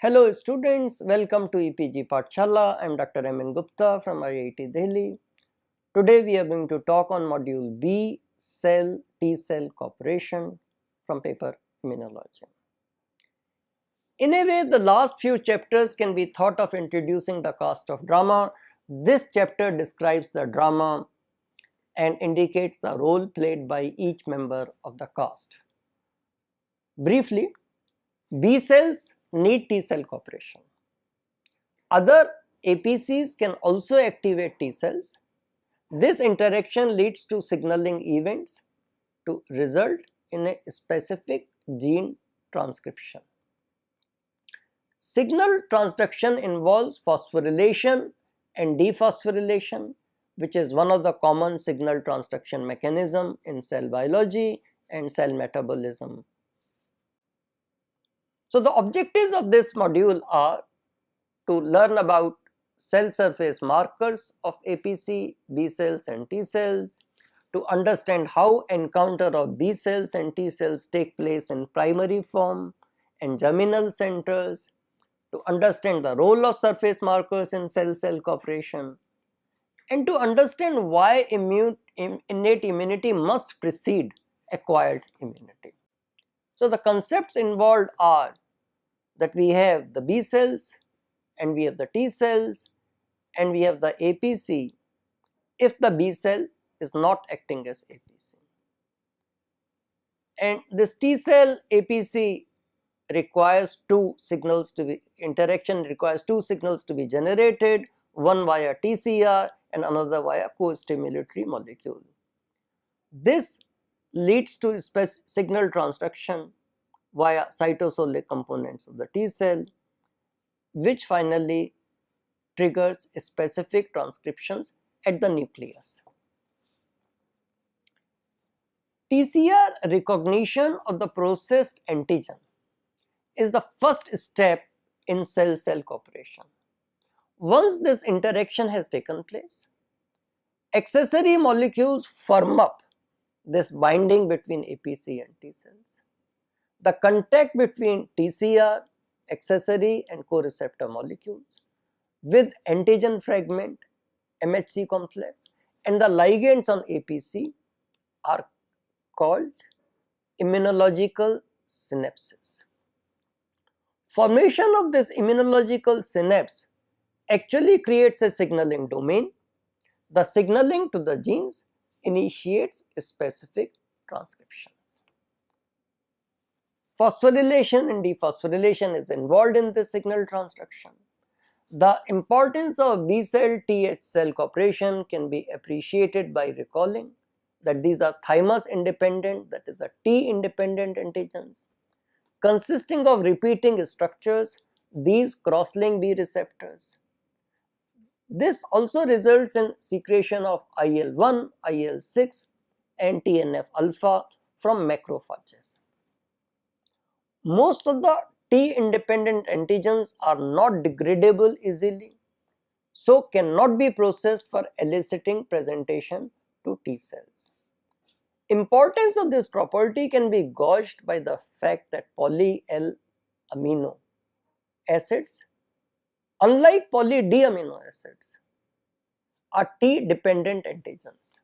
Hello students, welcome to EPG Pathshala. I am Dr. M. Gupta from IIT Delhi. Today we are going to talk on module B, cell T-cell cooperation from paper Immunology. In a way, the last few chapters can be thought of introducing the cast of drama. This chapter describes the drama and indicates the role played by each member of the cast. Briefly, B cells need T-cell cooperation. Other APCs can also activate T cells. This interaction leads to signaling events to result in a specific gene transcription. Signal transduction involves phosphorylation and dephosphorylation, which is one of the common signal transduction mechanism in cell biology and cell metabolism. So the objectives of this module are to learn about cell surface markers of APC, B cells and T cells, to understand how encounter of B cells and T cells take place in primary form and germinal centers, to understand the role of surface markers in cell-cell cooperation, and to understand why innate immunity must precede acquired immunity. So the concepts involved are that we have the B cells and we have the T cells and we have the APC if the B cell is not acting as APC. And this T cell APC requires two signals to be, interaction requires two signals to be generated, one via TCR and another via co-stimulatory molecule. This leads to signal transduction via cytosolic components of the T cell, which finally triggers specific transcriptions at the nucleus. TCR recognition of the processed antigen is the first step in cell-cell cooperation. Once this interaction has taken place, accessory molecules firm up this binding between APC and T cells. The contact between TCR, accessory and co-receptor molecules with antigen fragment, MHC complex and the ligands on APC are called immunological synapses. Formation of this immunological synapse actually creates a signaling domain. The signaling to the genes initiates specific transcriptions. Phosphorylation and dephosphorylation is involved in this signal transduction. The importance of B cell T cell cooperation can be appreciated by recalling that these are thymus independent, that is the T independent antigens consisting of repeating structures, these cross-link B receptors. This also results in secretion of IL-1, IL-6 and TNF-alpha from macrophages. Most of the T independent antigens are not degradable easily, so cannot be processed for eliciting presentation to T cells. Importance of this property can be gauged by the fact that poly-L amino acids, unlike poly-D amino acids, are T dependent antigens.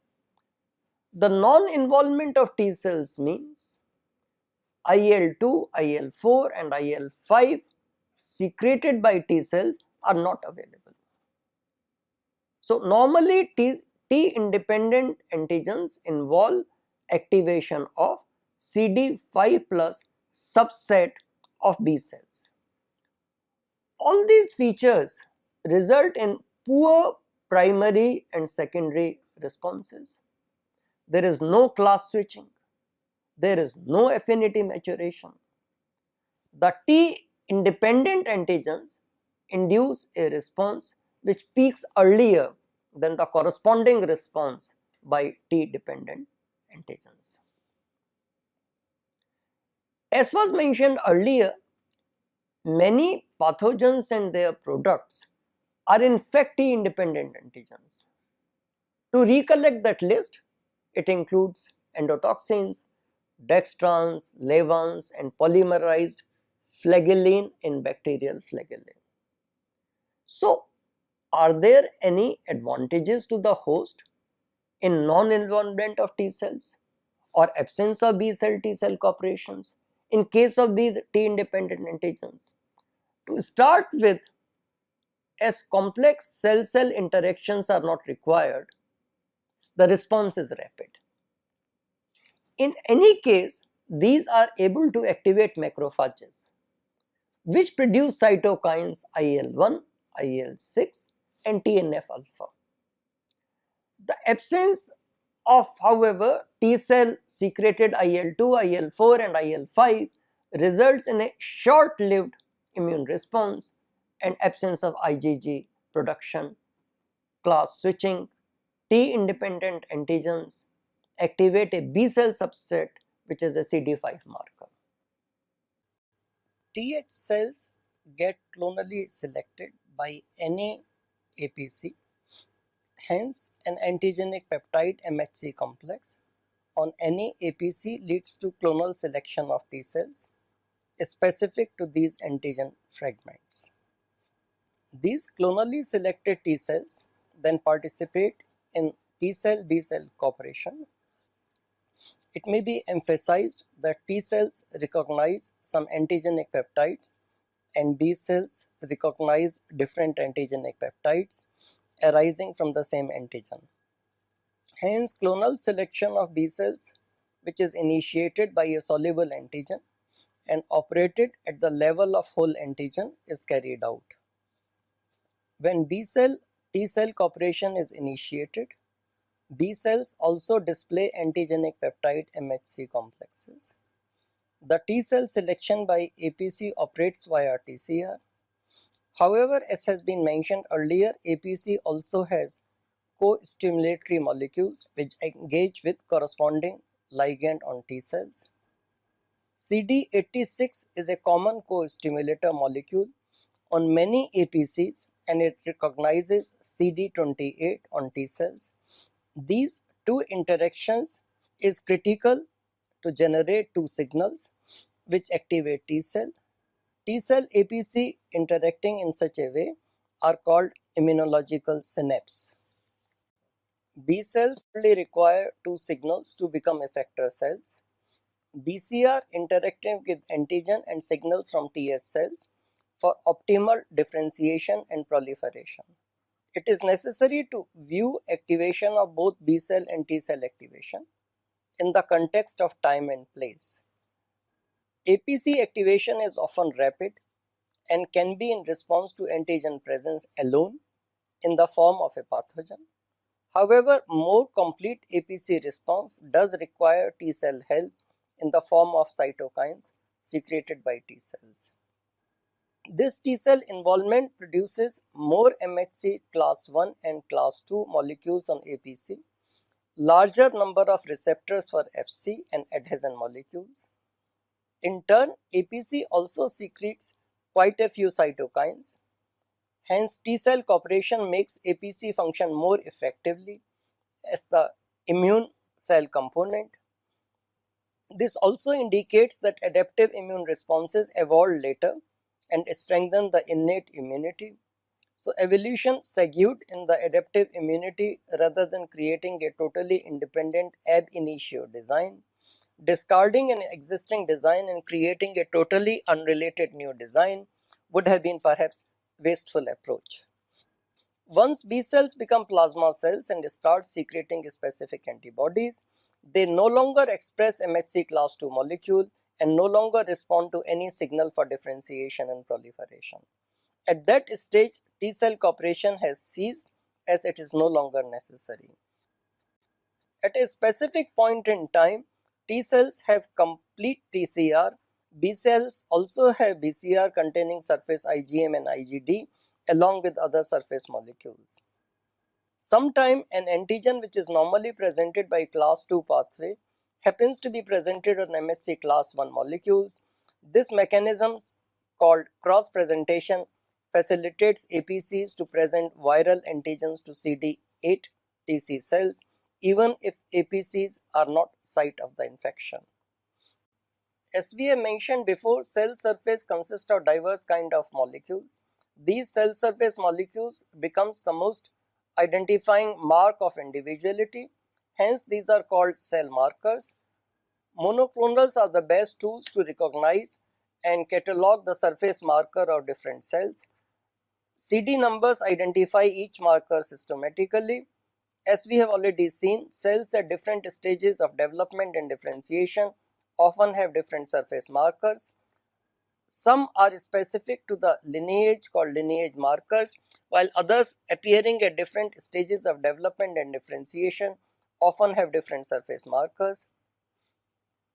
The non-involvement of T cells means IL-2, IL-4 and IL-5 secreted by T cells are not available. So normally T independent antigens involve activation of CD5 plus subset of B cells. All these features result in poor primary and secondary responses. There is no class switching. There is no affinity maturation. The T independent antigens induce a response which peaks earlier than the corresponding response by T dependent antigens. As was mentioned earlier, many pathogens and their products are in fact T independent antigens. To recollect that list, it includes endotoxins, dextrans, levans and polymerized flagellin in bacterial flagellin. So, are there any advantages to the host in non-involvement of T cells or absence of B cell T cell cooperations in case of these T independent antigens? To start with, as complex cell-cell interactions are not required, the response is rapid. In any case, these are able to activate macrophages, which produce cytokines IL-1, IL-6 and TNF alpha. The absence of, however, T cell secreted IL-2, IL-4 and IL-5 results in a short-lived immune response and absence of IgG production. Class switching, T independent antigens activate a B cell subset which is a CD5 marker. Th cells get clonally selected by any APC. Hence, an antigenic peptide MHC complex on any APC leads to clonal selection of T cells specific to these antigen fragments. These clonally selected T cells then participate in T cell B cell cooperation. It may be emphasized that T cells recognize some antigenic peptides and B cells recognize different antigenic peptides arising from the same antigen. Hence, clonal selection of B cells, which is initiated by a soluble antigen and operated at the level of whole antigen, is carried out. When B cell T cell cooperation is initiated, B cells also display antigenic peptide MHC complexes. The T cell selection by APC operates via TCR. However, as has been mentioned earlier, APC also has co-stimulatory molecules which engage with corresponding ligand on T cells. CD86 is a common co-stimulator molecule on many APCs and it recognizes CD28 on T cells. These two interactions is critical to generate two signals which activate T cell. T cell APC interacting in such a way are called immunological synapse. B cells only require two signals to become effector cells. BCR interacting with antigen and signals from TS cells for optimal differentiation and proliferation. It is necessary to view activation of both B cell and T cell activation in the context of time and place. APC activation is often rapid and can be in response to antigen presence alone in the form of a pathogen. However, more complete APC response does require T cell help in the form of cytokines secreted by T cells. This T cell involvement produces more MHC class 1 and class 2 molecules on APC, larger number of receptors for FC and adhesion molecules. In turn, APC also secretes quite a few cytokines. Hence, T cell cooperation makes APC function more effectively as the immune cell component. This also indicates that adaptive immune responses evolved later and strengthen the innate immunity. So, evolution segued in the adaptive immunity rather than creating a totally independent ab initio design. Discarding an existing design and creating a totally unrelated new design would have been perhaps wasteful approach. Once B cells become plasma cells and start secreting specific antibodies, they no longer express MHC class 2 molecule and no longer respond to any signal for differentiation and proliferation. At that stage, T cell cooperation has ceased as it is no longer necessary. At a specific point in time, T cells have complete TCR. B cells also have BCR containing surface IgM and IgD along with other surface molecules. Sometime an antigen which is normally presented by class 2 pathway happens to be presented on MHC class 1 molecules. This mechanism called cross presentation facilitates APCs to present viral antigens to CD8 TC cells even if APCs are not site of the infection. As we have mentioned before, cell surface consists of diverse kind of molecules. These cell surface molecules becomes the most identifying mark of individuality. Hence, these are called cell markers. Monoclonals are the best tools to recognize and catalog the surface marker of different cells. CD numbers identify each marker systematically. As we have already seen, cells at different stages of development and differentiation often have different surface markers. Some are specific to the lineage called lineage markers, while others appearing at different stages of development and differentiation often have different surface markers.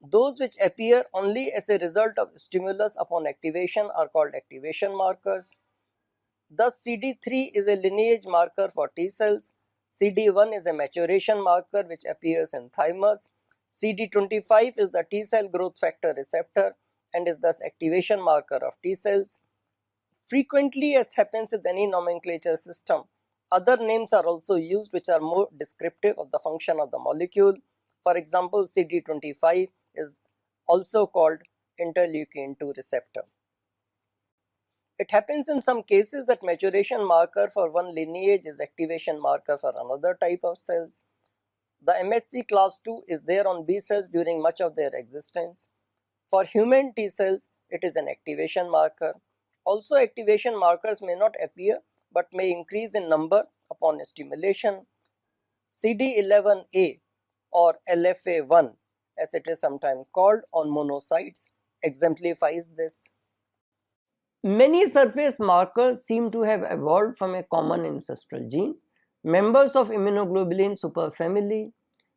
Those which appear only as a result of stimulus upon activation are called activation markers. Thus, CD3 is a lineage marker for T cells, CD1 is a maturation marker which appears in thymus, CD25 is the T cell growth factor receptor and is thus activation marker of T cells. Frequently, as happens with any nomenclature system, other names are also used which are more descriptive of the function of the molecule. For example, CD25 is also called interleukin 2 receptor. It happens in some cases that maturation marker for one lineage is activation marker for another type of cells. The MHC class 2 is there on B cells during much of their existence. For human T cells, it is an activation marker. Also, activation markers may not appear but may increase in number upon stimulation. CD11A or LFA1, as it is sometimes called, on monocytes exemplifies this. Many surface markers seem to have evolved from a common ancestral gene. Members of immunoglobulin superfamily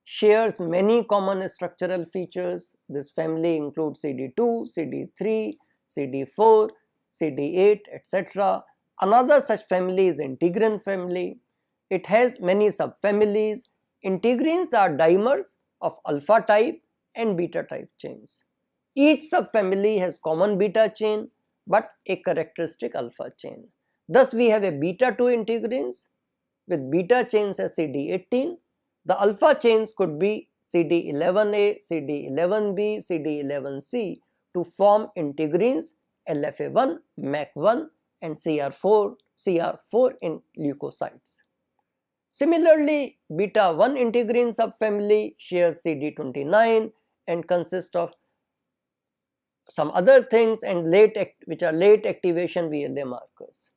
shares many common structural features. This family includes CD2, CD3, CD4, CD8, etc. Another such family is integrin family. It has many subfamilies. Integrins are dimers of alpha type and beta type chains. Each subfamily has common beta chain but a characteristic alpha chain. Thus, we have a beta 2 integrins with beta chains as CD18. The alpha chains could be CD11A, CD11B, CD11C to form integrins LFA1, MAC1 and CR4 in leukocytes. Similarly, beta 1 integrin subfamily shares CD29 and consists of some other things and which are late activation VLA markers.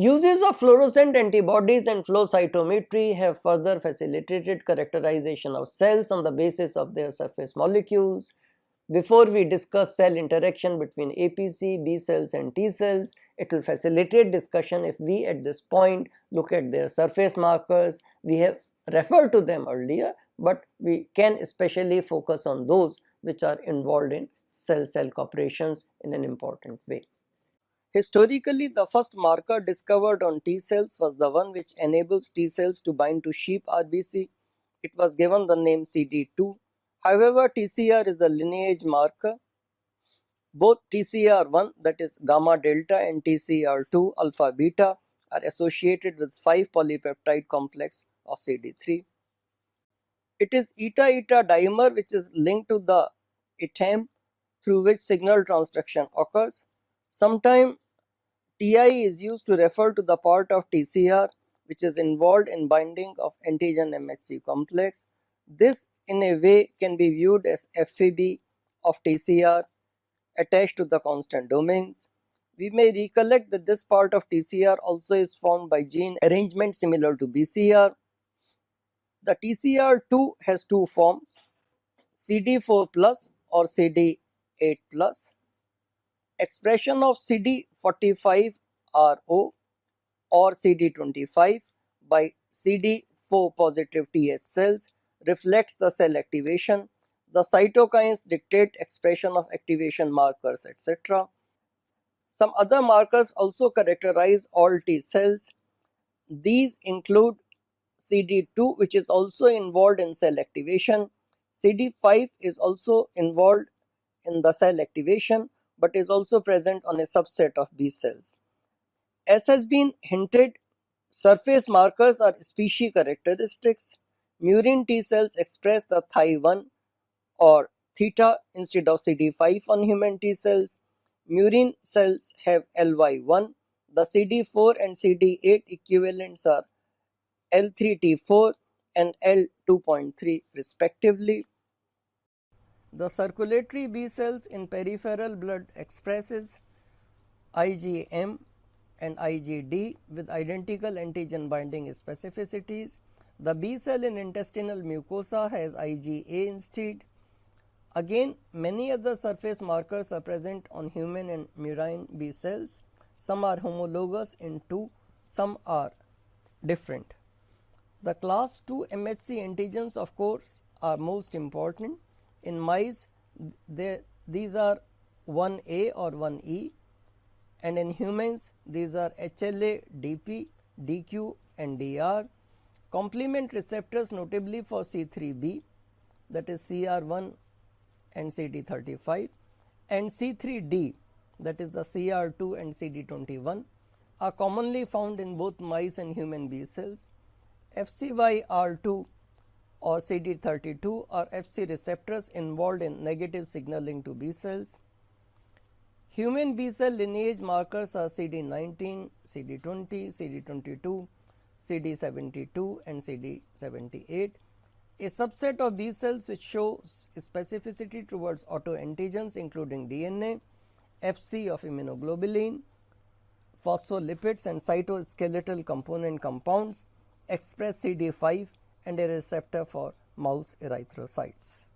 Uses of fluorescent antibodies and flow cytometry have further facilitated characterization of cells on the basis of their surface molecules. Before we discuss cell interaction between APC, B cells and T cells, it will facilitate discussion if we at this point look at their surface markers. We have referred to them earlier, but we can especially focus on those which are involved in cell-cell cooperations in an important way. Historically, the first marker discovered on T cells was the one which enables T cells to bind to sheep RBC. It was given the name CD2. However, TCR is the lineage marker. Both TCR1, that is gamma delta, and TCR2 alpha beta are associated with 5 polypeptide complex of CD3. It is eta-eta dimer which is linked to the ATAM through which signal transduction occurs. Sometimes TI is used to refer to the part of TCR which is involved in binding of antigen MHC complex. This in a way can be viewed as FAB of TCR attached to the constant domains. We may recollect that this part of TCR also is formed by gene arrangement similar to BCR. The TCR2 has two forms, CD4 plus or CD8 plus. Expression of CD45RO or CD25 by CD4 positive TH cells reflects the cell activation. The cytokines dictate expression of activation markers, etc. Some other markers also characterize all T cells. These include CD2, which is also involved in cell activation. CD5 is also involved in the cell activation but is also present on a subset of B cells. As has been hinted, surface markers are species characteristics. Murine T cells express the Thi1 or theta instead of CD5 on human T cells. Murine cells have LY1. The CD4 and CD8 equivalents are L3T4 and L2.3 respectively. The circulatory B cells in peripheral blood expresses IgM and IgD with identical antigen binding specificities. The B cell in intestinal mucosa has IgA instead. Again, many other surface markers are present on human and murine B cells. Some are homologous in two, some are different. The class 2 MHC antigens, of course, are most important. In mice, these are 1A or 1E, and in humans, these are HLA, DP, DQ, and DR. Complement receptors, notably for C3b, that is CR1 and CD35, and C3d, that is the CR2 and CD21, are commonly found in both mice and human B cells. FCYR2 or CD32 are Fc receptors involved in negative signaling to B cells. Human B cell lineage markers are CD19, CD20, CD22, CD72 and CD78. A subset of B cells which shows specificity towards autoantigens including DNA, Fc of immunoglobulin, phospholipids and cytoskeletal component compounds express CD5 and a receptor for mouse erythrocytes.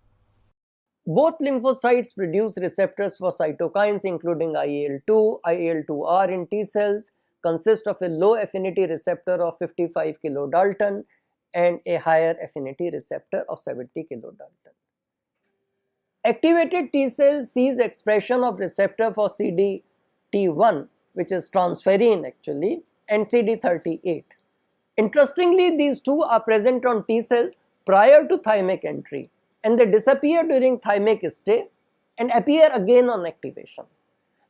Both lymphocytes produce receptors for cytokines including IL-2, IL-2R in T cells consist of a low affinity receptor of 55 kilodalton and a higher affinity receptor of 70 kilodalton. Activated T cells sees expression of receptor for CD1, which is transferrin actually, and CD38. Interestingly, these two are present on T cells prior to thymic entry, and they disappear during thymic stay and appear again on activation.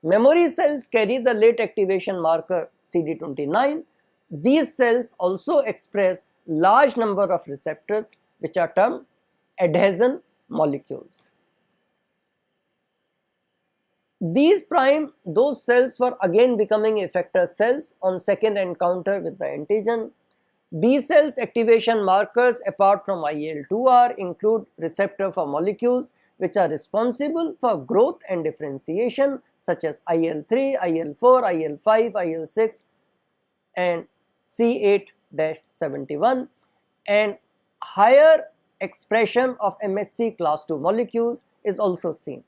Memory cells carry the late activation marker CD29. These cells also express large number of receptors which are termed adhesion molecules. These prime those cells for again becoming effector cells on second encounter with the antigen. B cells activation markers apart from IL-2R include receptor for molecules which are responsible for growth and differentiation such as IL-3, IL-4, IL-5, IL-6 and C8-71, and higher expression of MHC class 2 molecules is also seen.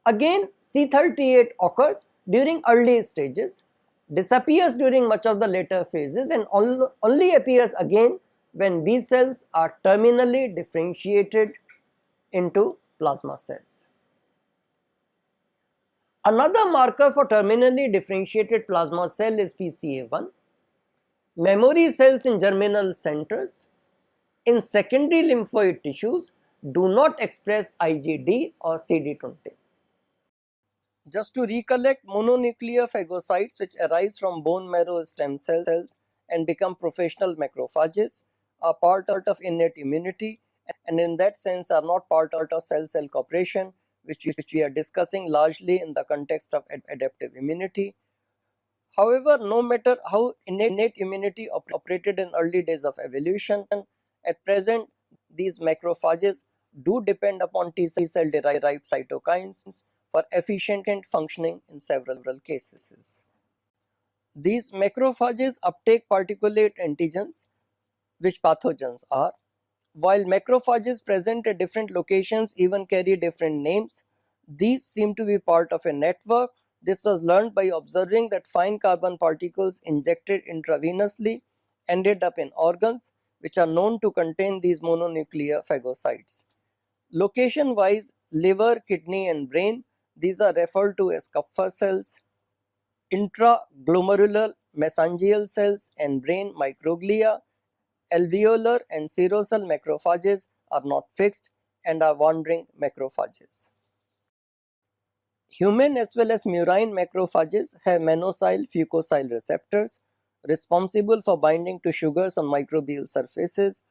Again, C38 occurs during early stages, disappears during much of the later phases and only appears again when B cells are terminally differentiated into plasma cells. Another marker for terminally differentiated plasma cell is PCA1. Memory cells in germinal centers in secondary lymphoid tissues do not express IgD or CD20. Just to recollect, mononuclear phagocytes which arise from bone marrow stem cells and become professional macrophages are part of innate immunity and in that sense are not part of cell-cell cooperation, which we are discussing largely in the context of adaptive immunity. However, no matter how innate immunity operated in early days of evolution, at present these macrophages do depend upon T cell derived cytokines for efficient functioning in several cases. These macrophages uptake particulate antigens, which pathogens are. While macrophages present at different locations even carry different names, these seem to be part of a network. This was learned by observing that fine carbon particles injected intravenously ended up in organs which are known to contain these mononuclear phagocytes. Location wise, liver, kidney and brain, these are referred to as Kupffer cells. Intraglomerular mesangial cells and brain microglia, alveolar and serosal macrophages are not fixed and are wandering macrophages. Human as well as murine macrophages have manosyl fucosyl receptors responsible for binding to sugars on microbial surfaces.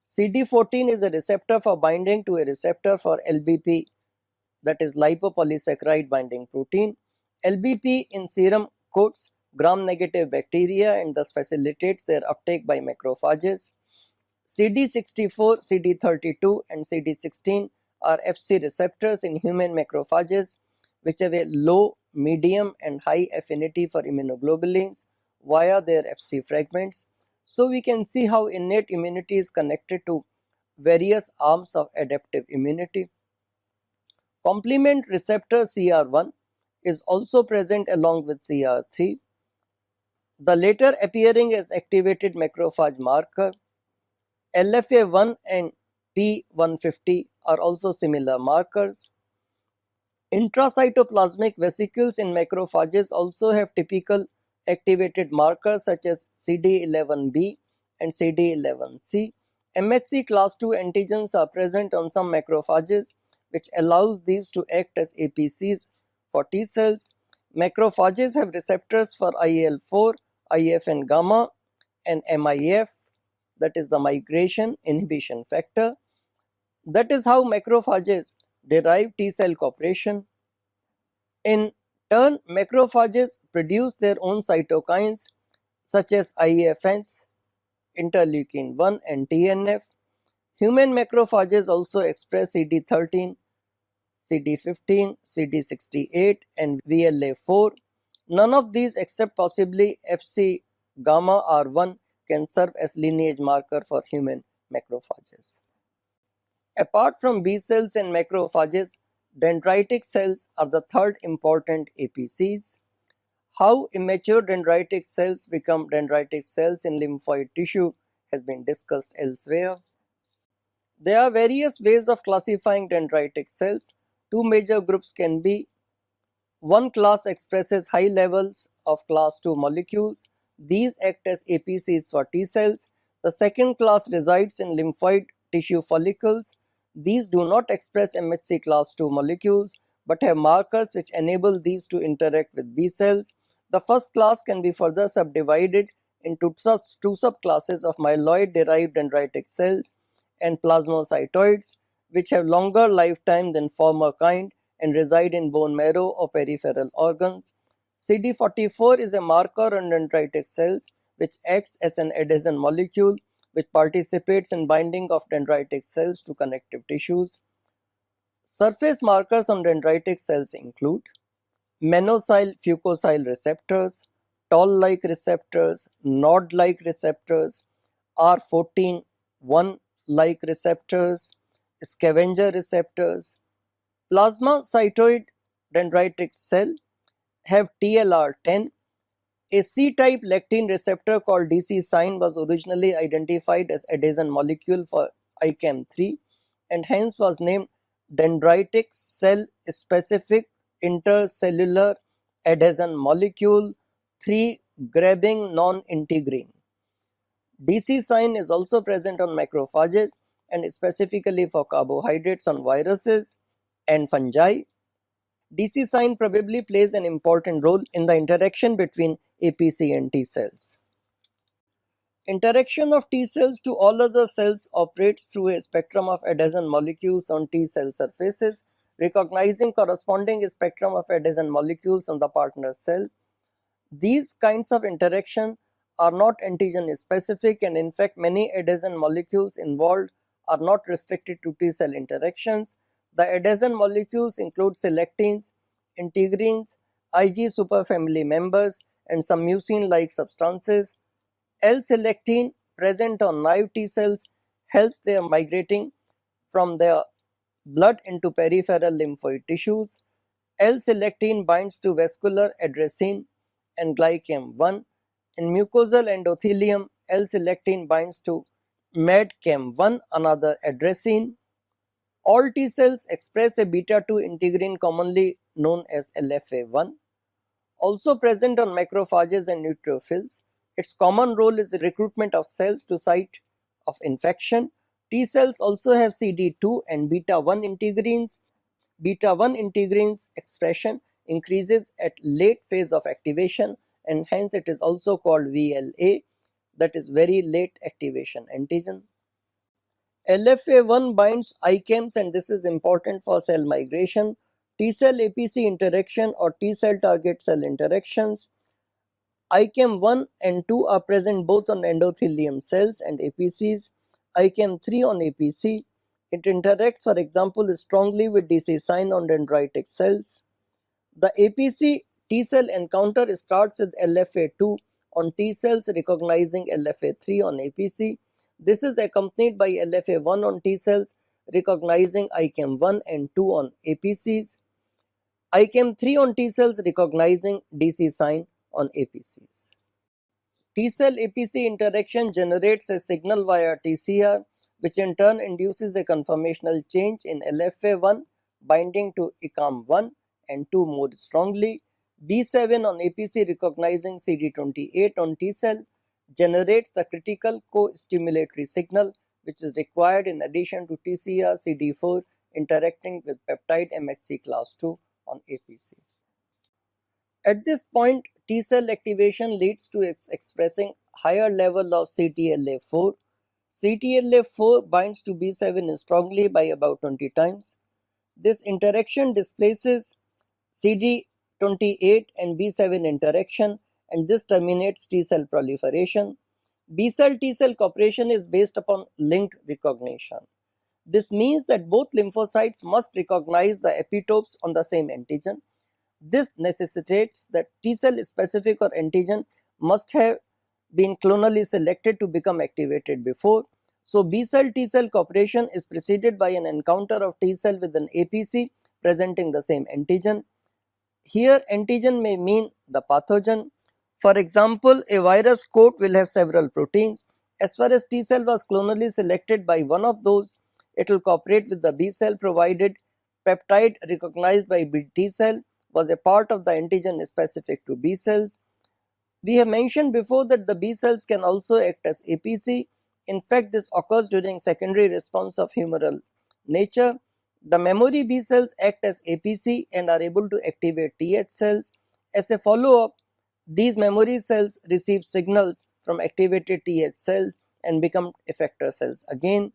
CD14 is a receptor for binding to a receptor for LBP that is lipopolysaccharide binding protein. LBP in serum coats gram-negative bacteria and thus facilitates their uptake by macrophages. CD64, CD32 and CD16 are Fc receptors in human macrophages which have a low, medium and high affinity for immunoglobulins via their Fc fragments. So we can see how innate immunity is connected to various arms of adaptive immunity. Complement receptor CR1 is also present along with CR3, the latter appearing as activated macrophage marker. LFA1 and P150 are also similar markers. Intracytoplasmic vesicles in macrophages also have typical activated markers such as CD11B and CD11C. MHC class II antigens are present on some macrophages which allows these to act as APCs for T cells. Macrophages have receptors for IL-4, IFN gamma and MIF, that is the migration inhibition factor. That is how macrophages derive T cell cooperation. In turn, macrophages produce their own cytokines such as IFNs, interleukin 1 and TNF. Human macrophages also express CD13, CD15, CD68 and VLA4. None of these except possibly Fc gamma R1 can serve as lineage marker for human macrophages. Apart from B cells and macrophages, dendritic cells are the third important APCs. How immature dendritic cells become dendritic cells in lymphoid tissue has been discussed elsewhere. There are various ways of classifying dendritic cells. Two major groups can be: one class expresses high levels of class II molecules. These act as APCs for T cells. The second class resides in lymphoid tissue follicles. These do not express MHC class II molecules but have markers which enable these to interact with B cells. The first class can be further subdivided into two subclasses of myeloid derived dendritic cells and plasmacytoids, which have longer lifetime than former kind and reside in bone marrow or peripheral organs. CD44 is a marker on dendritic cells which acts as an adhesion molecule which participates in binding of dendritic cells to connective tissues. Surface markers on dendritic cells include menosyl fucosyl receptors, toll-like receptors, nod-like receptors, R14 1-like receptors, scavenger receptors. Plasmacytoid dendritic cell have TLR10. A C-type lectin receptor called DC sign was originally identified as adhesion molecule for ICAM3 and hence was named dendritic cell specific intercellular adhesion molecule 3 grabbing non-integrin. DC sign is also present on macrophages and specifically for carbohydrates on viruses and fungi. DC sign probably plays an important role in the interaction between APC and T cells. Interaction of T cells to all other cells operates through a spectrum of adhesion molecules on T cell surfaces, recognizing corresponding spectrum of adhesion molecules on the partner cell. These kinds of interaction are not antigen specific and in fact many adhesion molecules involved are not restricted to T cell interactions. The adhesion molecules include selectins, integrins, Ig superfamily members and some mucin-like substances. L-selectin present on naive T cells helps their migrating from their blood into peripheral lymphoid tissues. L-selectin binds to vascular adenosine and glycam-1. In mucosal endothelium, L-selectin binds to MEDCAM1, another adenosine. All T cells express a beta-2 integrin commonly known as LFA1. Also present on macrophages and neutrophils. Its common role is the recruitment of cells to site of infection. T cells also have CD2 and beta-1 integrins. Beta-1 integrins expression increases at late phase of activation and hence it is also called VLA, that is very late activation antigen. LFA1 binds ICAMs and this is important for cell migration. T-cell APC interaction or T-cell target cell interactions. ICAM1 and 2 are present both on endothelium cells and APCs. ICAM3 on APC. It interacts, for example, strongly with DC sign on dendritic cells. The APC T-cell encounter starts with LFA2 on T cells recognizing LFA3 on APC. This is accompanied by LFA1 on T cells recognizing ICAM1 and 2 on APCs. ICAM3 on T cells recognizing DC sign on APCs. T-cell APC interaction generates a signal via TCR, which in turn induces a conformational change in LFA1 binding to ICAM1 and 2 more strongly. B7 on APC recognizing CD28 on T-cell generates the critical co-stimulatory signal, which is required in addition to TCR CD4 interacting with peptide MHC class 2 on APC. At this point, T-cell activation leads to expressing higher level of CTLA4. CTLA4 binds to B7 strongly by about 20 times. This interaction displaces CD28 and B7 interaction, and this terminates T-cell proliferation. B-cell T-cell cooperation is based upon linked recognition. This means that both lymphocytes must recognize the epitopes on the same antigen. This necessitates that T-cell specific or antigen must have been clonally selected to become activated before. So, B-cell T-cell cooperation is preceded by an encounter of T-cell with an APC presenting the same antigen. Here, antigen may mean the pathogen. For example, a virus coat will have several proteins. As far as T-cell was clonally selected by one of those, it will cooperate with the B-cell provided peptide recognized by T-cell was a part of the antigen specific to B cells. We have mentioned before that the B cells can also act as APC. In fact, this occurs during secondary response of humoral nature. The memory B cells act as APC and are able to activate TH cells. As a follow-up, these memory cells receive signals from activated TH cells and become effector cells again.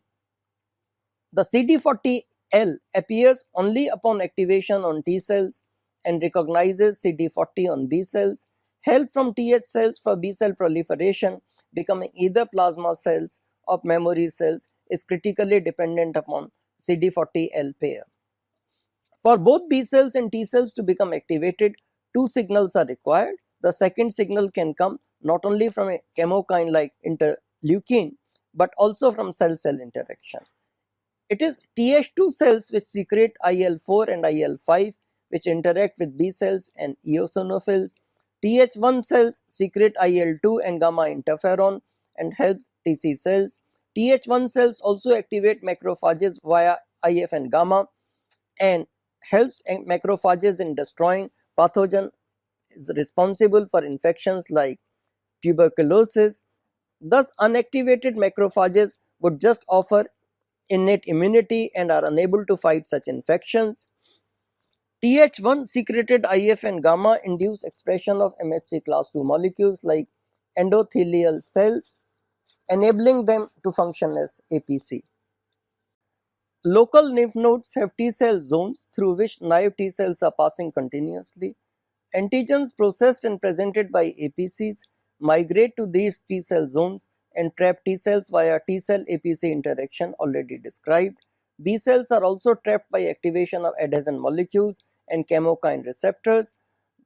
The CD40L appears only upon activation on T cells and recognizes CD40 on B cells. Help from TH cells for B cell proliferation becoming either plasma cells or memory cells is critically dependent upon CD40L pair. For both B cells and T cells to become activated, two signals are required. The second signal can come not only from a chemokine like interleukin but also from cell-cell interaction. It is Th2 cells which secrete IL4 and IL5 which interact with B cells and eosinophils. Th1 cells secrete IL2 and gamma interferon and help Tc cells. Th1 cells also activate macrophages via IF and gamma and helps macrophages in destroying pathogen is responsible for infections like tuberculosis. Thus, unactivated macrophages would just offer innate immunity and are unable to fight such infections. Th1 secreted IF and gamma induce expression of MHC class 2 molecules like endothelial cells, enabling them to function as APC. Local lymph nodes have T cell zones through which naive T cells are passing continuously. Antigens processed and presented by APCs migrate to these T cell zones and trap T cells via T cell APC interaction already described. B cells are also trapped by activation of adhesion molecules and chemokine receptors.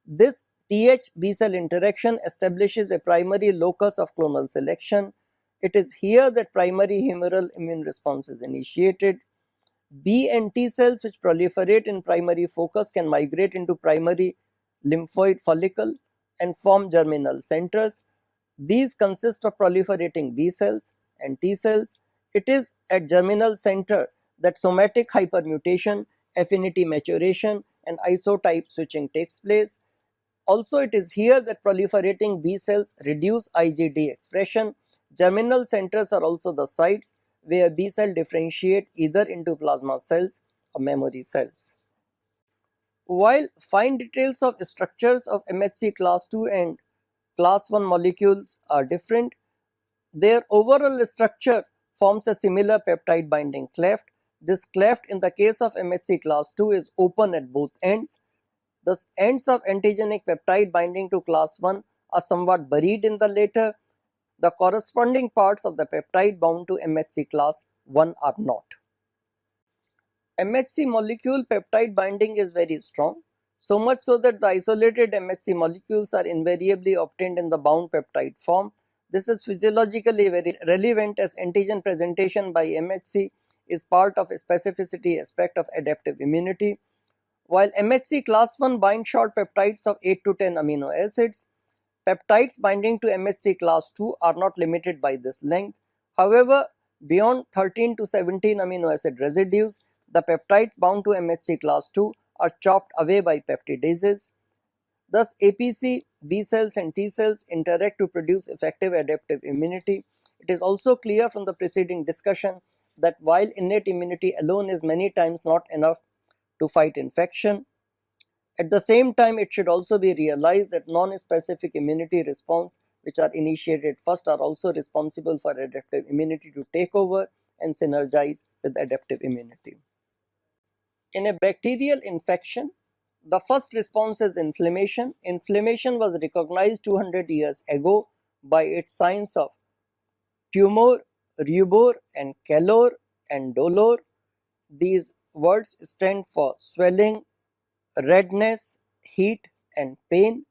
This Th B cell interaction establishes a primary locus of clonal selection. It is here that primary humoral immune response is initiated. B and T cells which proliferate in primary focus can migrate into primary lymphoid follicle and form germinal centers. These consist of proliferating B cells and T cells. It is at germinal center that somatic hypermutation, affinity maturation and isotype switching takes place. Also, it is here that proliferating B cells reduce IgD expression. Germinal centers are also the sites where B cell differentiate either into plasma cells or memory cells. While fine details of structures of MHC class 2 and class 1 molecules are different, their overall structure forms a similar peptide binding cleft. This cleft in the case of MHC class 2 is open at both ends. Thus, ends of antigenic peptide binding to class 1 are somewhat buried in the later. The corresponding parts of the peptide bound to MHC class 1 are not. MHC molecule peptide binding is very strong, so much so that the isolated MHC molecules are invariably obtained in the bound peptide form. This is physiologically very relevant as antigen presentation by MHC is part of a specificity aspect of adaptive immunity. While MHC class 1 binds short peptides of 8 to 10 amino acids, peptides binding to MHC class 2 are not limited by this length. However, beyond 13 to 17 amino acid residues, the peptides bound to MHC class 2 are chopped away by peptidases. Thus, APC, B cells and T cells interact to produce effective adaptive immunity. It is also clear from the preceding discussion that while innate immunity alone is many times not enough to fight infection, at the same time it should also be realized that non-specific immunity response which are initiated first are also responsible for adaptive immunity to take over and synergize with adaptive immunity. In a bacterial infection, the first response is inflammation. Inflammation was recognized 200 years ago by its signs of tumor, rubor and calor and dolor. These words stand for swelling, redness, heat and pain.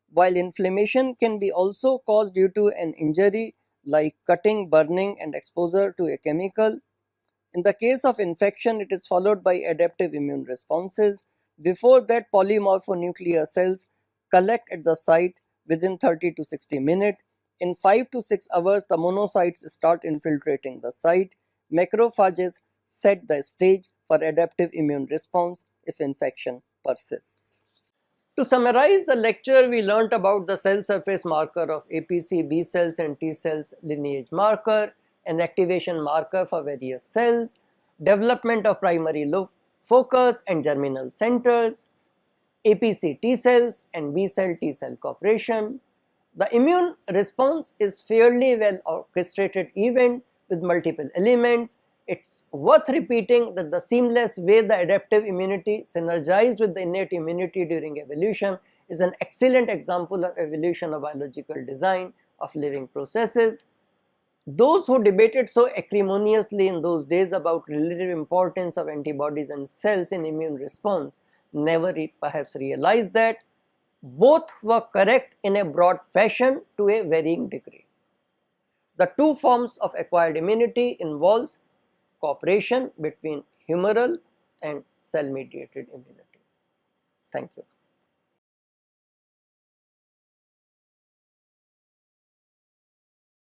While inflammation can be also caused due to an injury like cutting, burning and exposure to a chemical, in the case of infection, it is followed by adaptive immune responses. Before that, polymorphonuclear cells collect at the site within 30 to 60 minutes. In 5 to 6 hours, the monocytes start infiltrating the site. Macrophages set the stage for adaptive immune response if infection persists. To summarize the lecture, we learnt about the cell surface marker of APC, B cells and T cells, lineage marker, an activation marker for various cells, development of primary focus and germinal centers, APC T cells and B cell T cell cooperation. The immune response is fairly well orchestrated event with multiple elements. It's worth repeating that the seamless way the adaptive immunity synergized with the innate immunity during evolution is an excellent example of evolution of biological design of living processes. Those who debated so acrimoniously in those days about relative importance of antibodies and cells in immune response never perhaps realized that both were correct in a broad fashion to a varying degree. The two forms of acquired immunity involves cooperation between humoral and cell-mediated immunity. Thank you.